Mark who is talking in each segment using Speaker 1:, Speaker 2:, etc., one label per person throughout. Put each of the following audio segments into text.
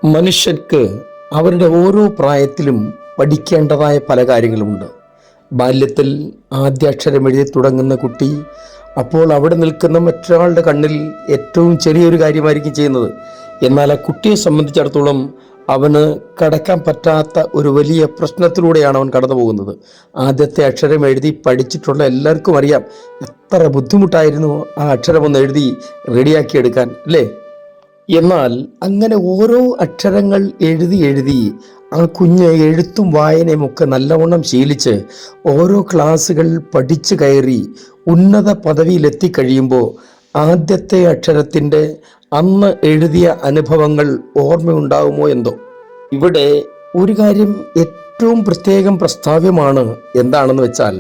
Speaker 1: മനുഷ്യർക്ക് അവരുടെ ഓരോ പ്രായത്തിലും പഠിക്കേണ്ടതായ പല കാര്യങ്ങളുമുണ്ട്. ബാല്യത്തിൽ ആദ്യാക്ഷരം എഴുതി തുടങ്ങുന്ന കുട്ടി അപ്പോൾ അവിടെ നിൽക്കുന്ന മറ്റൊരാളുടെ കണ്ണിൽ ഏറ്റവും ചെറിയൊരു കാര്യമായിരിക്കും ചെയ്യുന്നത്. എന്നാൽ ആ കുട്ടിയെ സംബന്ധിച്ചിടത്തോളം അവന് കടക്കാൻ പറ്റാത്ത ഒരു വലിയ പ്രശ്നത്തിലൂടെയാണ് അവൻ കടന്നു പോകുന്നത്. ആദ്യത്തെ അക്ഷരം എഴുതി പഠിച്ചിട്ടുള്ള എല്ലാവർക്കും അറിയാം എത്ര ബുദ്ധിമുട്ടായിരുന്നു ആ അക്ഷരമൊന്ന് എഴുതി റെഡിയാക്കിയെടുക്കാൻ, അല്ലേ? എന്നാൽ അങ്ങനെ ഓരോ അക്ഷരങ്ങൾ എഴുതി എഴുതി ആ കുഞ്ഞ് എഴുത്തും വായനയും ഒക്കെ നല്ലവണ്ണം ശീലിച്ച് ഓരോ ക്ലാസ്സുകൾ പഠിച്ചു കയറി ഉന്നത പദവിയിലെത്തിക്കഴിയുമ്പോൾ ആദ്യത്തെ അക്ഷരത്തിൻ്റെ അന്ന് എഴുതിയ അനുഭവങ്ങൾ ഓർമ്മയുണ്ടാവുമോ എന്തോ. ഇവിടെ ഒരു കാര്യം ഏറ്റവും പ്രത്യേകം പ്രസ്താവ്യമാണ്. എന്താണെന്ന് വെച്ചാൽ,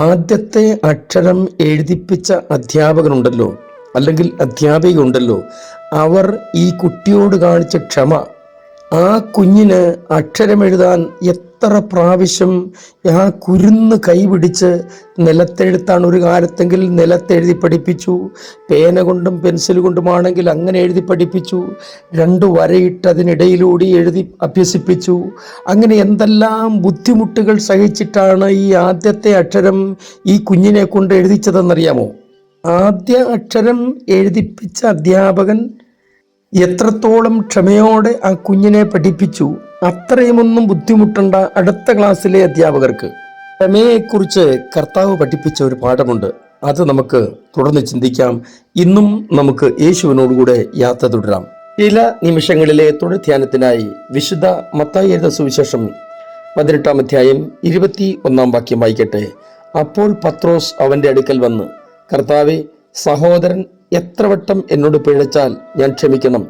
Speaker 1: ആദ്യത്തെ അക്ഷരം എഴുതിപ്പിച്ച അധ്യാപകനുണ്ടല്ലോ, അല്ലെങ്കിൽ അധ്യാപിക ഉണ്ടല്ലോ, അവർ ഈ കുട്ടിയോട് കാണിച്ച ക്ഷമ, ആ കുഞ്ഞിന് അക്ഷരമെഴുതാൻ എത്ര പ്രാവശ്യം ആ കുരുന്ന് കൈപിടിച്ച് നിലത്തെഴുത്താണ് ഒരു കാലത്തെങ്കിൽ നിലത്തെഴുതി പഠിപ്പിച്ചു, പേന കൊണ്ടും പെൻസിൽ കൊണ്ടുമാണെങ്കിൽ അങ്ങനെ എഴുതി പഠിപ്പിച്ചു, 2 വരയിട്ട് അതിനിടയിലൂടെ എഴുതി അഭ്യസിപ്പിച്ചു. അങ്ങനെ എന്തെല്ലാം ബുദ്ധിമുട്ടുകൾ സഹിച്ചിട്ടാണ് ഈ ആദ്യത്തെ അക്ഷരം ഈ കുഞ്ഞിനെ കൊണ്ട് എഴുതിച്ചതെന്നറിയാമോ? ആദ്യ അക്ഷരം എഴുതിപ്പിച്ച അധ്യാപകൻ എത്രത്തോളം ക്ഷമയോടെ ആ കുഞ്ഞിനെ പഠിപ്പിച്ചു, അത്രയുമൊന്നും ബുദ്ധിമുട്ടണ്ട അടുത്ത ക്ലാസ്സിലെ അധ്യാപകർക്ക്. ക്ഷമയെക്കുറിച്ച് കർത്താവ് പഠിപ്പിച്ച ഒരു പാഠമുണ്ട്. അത് നമുക്ക് തുടർന്ന് ചിന്തിക്കാം. ഇന്നും നമുക്ക് യേശുവിനോടുകൂടെ യാത്ര തുടരാം. ചില നിമിഷങ്ങളിലെ തുടർ ധ്യാനത്തിനായി വിശുദ്ധ മത്തായി എഴുതിയ സുവിശേഷം 18-ാം അധ്യായം 21-ാം വാക്യം വായിക്കട്ടെ. അപ്പോൾ പത്രോസ് അവന്റെ അടുക്കൽ വന്ന്, കർത്താവേ, സഹോദരൻ എത്ര വട്ടം എന്നോട് പിഴച്ചാൽ ഞാൻ ക്ഷമിക്കണം?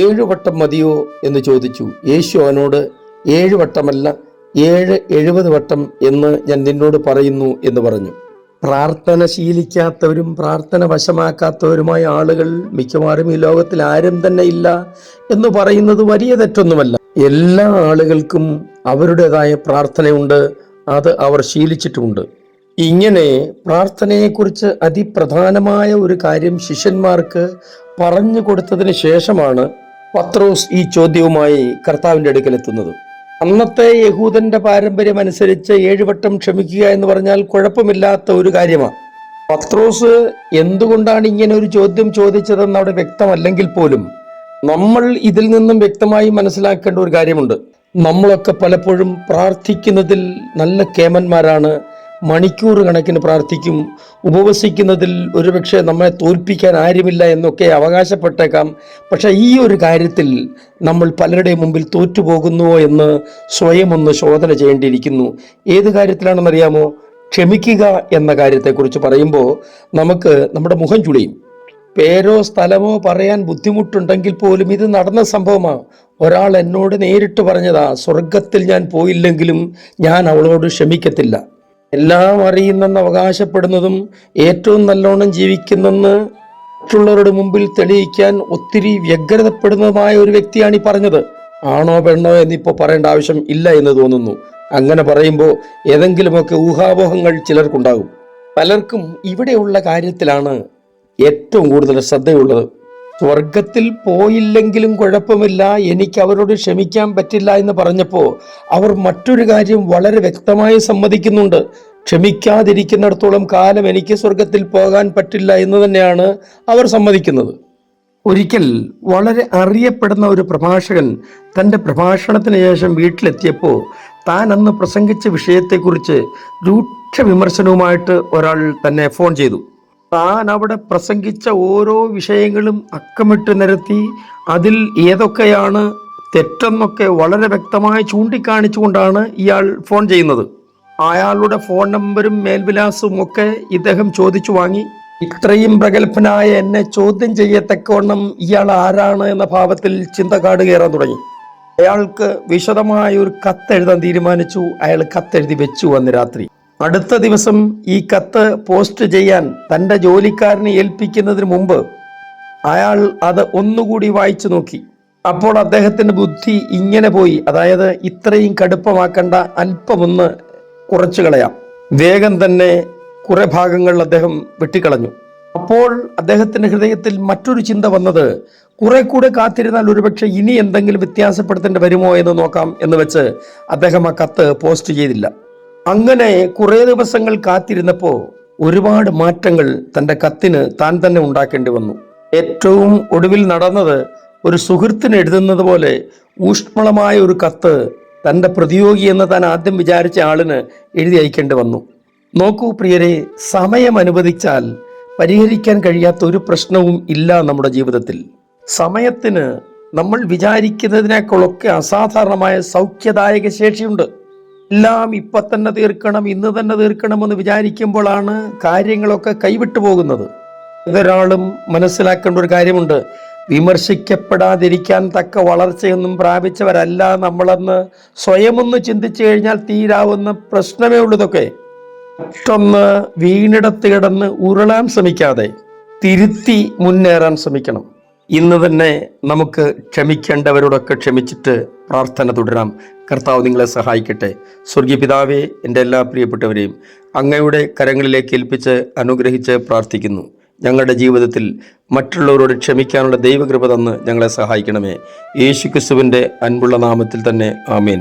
Speaker 1: 7 വട്ടം മതിയോ എന്ന് ചോദിച്ചു. യേശു അവനോട്, 7 വട്ടമല്ല, 70 വട്ടം എന്ന് ഞാൻ നിന്നോട് പറയുന്നു എന്ന് പറഞ്ഞു. പ്രാർത്ഥന ശീലിക്കാത്തവരും പ്രാർത്ഥന വശമാക്കാത്തവരുമായ ആളുകൾ മിക്കവാറും ഈ ലോകത്തിൽ ആരും തന്നെ ഇല്ല എന്ന് പറയുന്നത് വലിയ തെറ്റൊന്നുമല്ല. എല്ലാ ആളുകൾക്കും അവരുടേതായ പ്രാർത്ഥനയുണ്ട്, അത് അവർ ശീലിച്ചിട്ടുമുണ്ട്. ഇങ്ങനെ പ്രാർത്ഥനയെക്കുറിച്ച് അതിപ്രധാനമായ ഒരു കാര്യം ശിഷ്യന്മാർക്ക് പറഞ്ഞു കൊടുത്തതിന് ശേഷമാണ് പത്രോസ് ഈ ചോദ്യവുമായി കർത്താവിൻ്റെ അടുക്കലെത്തുന്നത്. അന്നത്തെ യഹൂദന്റെ പാരമ്പര്യം അനുസരിച്ച് 7 വട്ടം ക്ഷമിക്കുക എന്ന് പറഞ്ഞാൽ കുഴപ്പമില്ലാത്ത ഒരു കാര്യമാണ്. പത്രോസ് എന്തുകൊണ്ടാണ് ഇങ്ങനെ ഒരു ചോദ്യം ചോദിച്ചതെന്ന് അവിടെ വ്യക്തമല്ലെങ്കിൽ പോലും നമ്മൾ ഇതിൽ നിന്നും വ്യക്തമായി മനസ്സിലാക്കേണ്ട ഒരു കാര്യമുണ്ട്. നമ്മളൊക്കെ പലപ്പോഴും പ്രാർത്ഥിക്കുന്നതിൽ നല്ല കേമന്മാരാണ്, മണിക്കൂർ കണക്കിന് പ്രാർത്ഥിക്കും, ഉപവസിക്കുന്നതിൽ ഒരുപക്ഷെ നമ്മെ തോൽപ്പിക്കാൻ ആരുമില്ല എന്നൊക്കെ അവകാശപ്പെട്ടേക്കാം. പക്ഷെ ഈ ഒരു കാര്യത്തിൽ നമ്മൾ പലരുടെയും മുമ്പിൽ തോറ്റുപോകുന്നുവോ എന്ന് സ്വയം ഒന്ന് ശോധന ചെയ്യേണ്ടിയിരിക്കുന്നു. ഏത് കാര്യത്തിലാണെന്നറിയാമോ? ക്ഷമിക്കുക എന്ന കാര്യത്തെക്കുറിച്ച് പറയുമ്പോൾ നമുക്ക് നമ്മുടെ മുഖം ചുളിയും. പേരോ സ്ഥലമോ പറയാൻ ബുദ്ധിമുട്ടുണ്ടെങ്കിൽ പോലും ഇത് നടന്ന സംഭവമാണ്. ഒരാൾ എന്നോട് നേരിട്ട് പറഞ്ഞതാ, സ്വർഗത്തിൽ ഞാൻ പോയില്ലെങ്കിലും ഞാൻ അവളോട് ക്ഷമിക്കത്തില്ല. എല്ലാം അറിയുന്നെന്ന് അവകാശപ്പെടുന്നതും ഏറ്റവും നല്ലോണം ജീവിക്കുന്നെന്ന് മറ്റുള്ളവരുടെ മുമ്പിൽ തെളിയിക്കാൻ ഒത്തിരി വ്യഗ്രതപ്പെടുന്നതുമായ ഒരു വ്യക്തിയാണ് ഈ പറഞ്ഞത്. ആണോ പെണ്ണോ എന്നിപ്പോൾ പറയേണ്ട ആവശ്യം ഇല്ല എന്ന് തോന്നുന്നു. അങ്ങനെ പറയുമ്പോൾ ഏതെങ്കിലുമൊക്കെ ഊഹാപോഹങ്ങൾ ചിലർക്കുണ്ടാകും. പലർക്കും ഇവിടെയുള്ള കാര്യത്തിലാണ് ഏറ്റവും കൂടുതൽ ശ്രദ്ധയുള്ളത്. സ്വർഗത്തിൽ പോയില്ലെങ്കിലും കുഴപ്പമില്ല, എനിക്ക് അവരോട് ക്ഷമിക്കാൻ പറ്റില്ല എന്ന് പറഞ്ഞപ്പോൾ അവർ മറ്റൊരു കാര്യം വളരെ വ്യക്തമായി സമ്മതിക്കുന്നുണ്ട്. ക്ഷമിക്കാതിരിക്കുന്നിടത്തോളം കാലം എനിക്ക് സ്വർഗത്തിൽ പോകാൻ പറ്റില്ല എന്ന് തന്നെയാണ് അവർ സമ്മതിക്കുന്നത്. ഒരിക്കൽ വളരെ അറിയപ്പെടുന്ന ഒരു പ്രഭാഷകൻ തൻ്റെ പ്രഭാഷണത്തിന് ശേഷം വീട്ടിലെത്തിയപ്പോൾ താൻ അന്ന് പ്രസംഗിച്ച വിഷയത്തെക്കുറിച്ച് രൂക്ഷ വിമർശനവുമായിട്ട് ഒരാൾ തന്നെ ഫോൺ ചെയ്തു. താൻ അവിടെ പ്രസംഗിച്ച ഓരോ വിഷയങ്ങളും അക്കമിട്ട് നിരത്തി അതിൽ ഏതൊക്കെയാണ് തെറ്റെന്നൊക്കെ വളരെ വ്യക്തമായി ചൂണ്ടിക്കാണിച്ചുകൊണ്ടാണ് ഇയാൾ ഫോൺ ചെയ്യുന്നത്. അയാളുടെ ഫോൺ നമ്പരും മേൽവിലാസവും ഒക്കെ ഇദ്ദേഹം ചോദിച്ചു വാങ്ങി. ഇത്രയും പ്രഗത്ഭനായ എന്നെ ചോദ്യം ചെയ്യത്തക്കവണ്ണം ഇയാൾ ആരാണ് എന്ന ഭാവത്തിൽ ചിന്തകാട് കയറാൻ തുടങ്ങി. അയാൾക്ക് വിശദമായ ഒരു കത്തെഴുതാൻ തീരുമാനിച്ചു. അയാൾ കത്തെഴുതി വെച്ചു. അന്ന് രാത്രി അടുത്ത ദിവസം ഈ കത്ത് പോസ്റ്റ് ചെയ്യാൻ തൻ്റെ ജോലിക്കാരനെ ഏൽപ്പിക്കുന്നതിന് മുമ്പ് അയാൾ അത് ഒന്നുകൂടി വായിച്ചു നോക്കി. അപ്പോൾ അദ്ദേഹത്തിൻ്റെ ബുദ്ധി ഇങ്ങനെ പോയി, അതായത് ഇത്രയും കടുപ്പമാക്കേണ്ട, അല്പമൊന്ന് കുറച്ചു കളയാം. വേഗം തന്നെ കുറെ ഭാഗങ്ങൾ അദ്ദേഹം വെട്ടിക്കളഞ്ഞു. അപ്പോൾ അദ്ദേഹത്തിൻ്റെ ഹൃദയത്തിൽ മറ്റൊരു ചിന്ത വന്നത്, കുറെ കൂടെ കാത്തിരുന്നാൽ ഒരുപക്ഷെ ഇനി എന്തെങ്കിലും വ്യത്യാസപ്പെടുത്തേണ്ടി വരുമോ എന്ന് നോക്കാം എന്ന് വെച്ച് അദ്ദേഹം ആ കത്ത് പോസ്റ്റ് ചെയ്തില്ല. അങ്ങനെ കുറെ ദിവസങ്ങൾ കാത്തിരുന്നപ്പോൾ ഒരുപാട് മാറ്റങ്ങൾ തൻ്റെ കത്തിന് താൻ തന്നെ ഉണ്ടാക്കേണ്ടി വന്നു. ഏറ്റവും ഒടുവിൽ നടന്നത് ഒരു സുഹൃത്തിന് എഴുതുന്നത് പോലെ ഊഷ്മളമായ ഒരു കത്ത് തൻ്റെ പ്രതിയോഗി എന്ന് താൻ ആദ്യം വിചാരിച്ച ആളിന് എഴുതി അയക്കേണ്ടി വന്നു. നോക്കൂ പ്രിയരെ, സമയം അനുവദിച്ചാൽ പരിഹരിക്കാൻ കഴിയാത്ത ഒരു പ്രശ്നവും ഇല്ല നമ്മുടെ ജീവിതത്തിൽ. സമയത്തിന് നമ്മൾ വിചാരിക്കുന്നതിനേക്കാളൊക്കെ അസാധാരണമായ സൗഖ്യദായക ശേഷിയുണ്ട്. എല്ലാം ഇപ്പം തന്നെ തീർക്കണം, ഇന്ന് തന്നെ തീർക്കണമെന്ന് വിചാരിക്കുമ്പോഴാണ് കാര്യങ്ങളൊക്കെ കൈവിട്ടു പോകുന്നത്. ഏതൊരാളും മനസ്സിലാക്കേണ്ട ഒരു കാര്യമുണ്ട്. വിമർശിക്കപ്പെടാതിരിക്കാൻ തക്ക വളർച്ചയൊന്നും പ്രാപിച്ചവരല്ല നമ്മളെന്ന് സ്വയമൊന്ന് ചിന്തിച്ചു കഴിഞ്ഞാൽ തീരാവുന്ന പ്രശ്നമേ ഉള്ളതൊക്കെ. മറ്റൊന്ന് വീണിടത്ത് കിടന്ന് ഉരുളാൻ ശ്രമിക്കാതെ തിരുത്തി മുന്നേറാൻ ശ്രമിക്കണം. ഇന്ന് തന്നെ നമുക്ക് ക്ഷമിക്കേണ്ടവരോടൊക്കെ ക്ഷമിച്ചിട്ട് പ്രാർത്ഥന തുടരാം. കർത്താവ് നിങ്ങളെ സഹായിക്കട്ടെ. സ്വർഗീയ പിതാവേ, എൻ്റെ എല്ലാ പ്രിയപ്പെട്ടവരെയും അങ്ങയുടെ കരങ്ങളിലേക്ക് ഏൽപ്പിച്ച് അനുഗ്രഹിച്ച് പ്രാർത്ഥിക്കുന്നു. ഞങ്ങളുടെ ജീവിതത്തിൽ മറ്റുള്ളവരോട് ക്ഷമിക്കാനുള്ള ദൈവകൃപ തന്ന് ഞങ്ങളെ സഹായിക്കണമേ. യേശുക്രിസ്തുവിൻ്റെ അൻപുള്ള നാമത്തിൽ തന്നെ ആമേൻ.